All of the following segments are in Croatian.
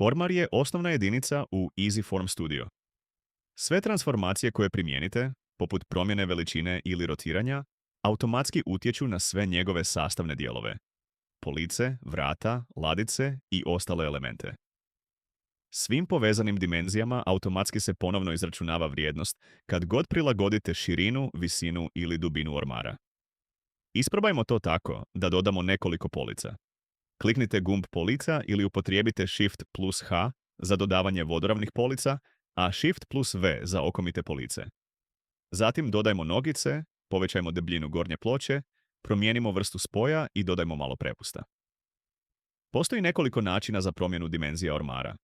Ormar je osnovna jedinica u EasyForm Studio. Sve transformacije koje primijenite, poput promjene veličine ili rotiranja, automatski utječu na sve njegove sastavne dijelove. Police, vrata, ladice i ostale elemente. Svim povezanim dimenzijama automatski se ponovno izračunava vrijednost kad god prilagodite širinu, visinu ili dubinu ormara. Isprobajmo to tako da dodamo nekoliko polica. Kliknite gumb polica ili upotrijebite Shift plus H za dodavanje vodoravnih polica, a Shift plus V za okomite police. Zatim dodajmo nogice, povećajmo debljinu gornje ploče, promijenimo vrstu spoja i dodajmo malo prepusta. Postoji nekoliko načina za promjenu dimenzija ormara.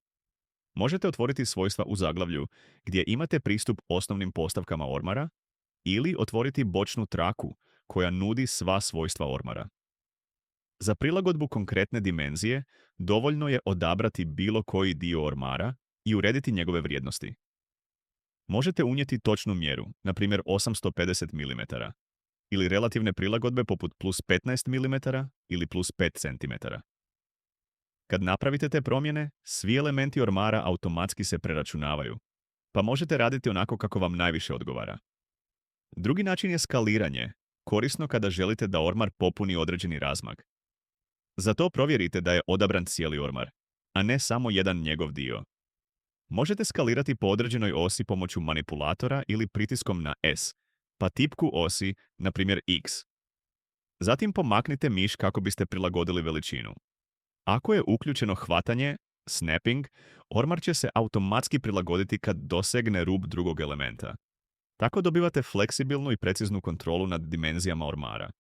Možete otvoriti svojstva u zaglavlju gdje imate pristup osnovnim postavkama ormara ili otvoriti bočnu traku koja nudi sva svojstva ormara. Za prilagodbu konkretne dimenzije dovoljno je odabrati bilo koji dio ormara i urediti njegove vrijednosti. Možete unijeti točnu mjeru, na primjer 850 mm, ili relativne prilagodbe poput plus 15 mm ili plus 5 cm. Kad napravite te promjene, svi elementi ormara automatski se preračunavaju, pa možete raditi onako kako vam najviše odgovara. Drugi način je skaliranje, korisno kada želite da ormar popuni određeni razmak. Za to provjerite da je odabran cijeli ormar, a ne samo jedan njegov dio. Možete skalirati po određenoj osi pomoću manipulatora ili pritiskom na S, pa tipku osi, na primjer X. Zatim pomaknite miš kako biste prilagodili veličinu. Ako je uključeno hvatanje, snapping, ormar će se automatski prilagoditi kad dosegne rub drugog elementa. Tako dobivate fleksibilnu i preciznu kontrolu nad dimenzijama ormara.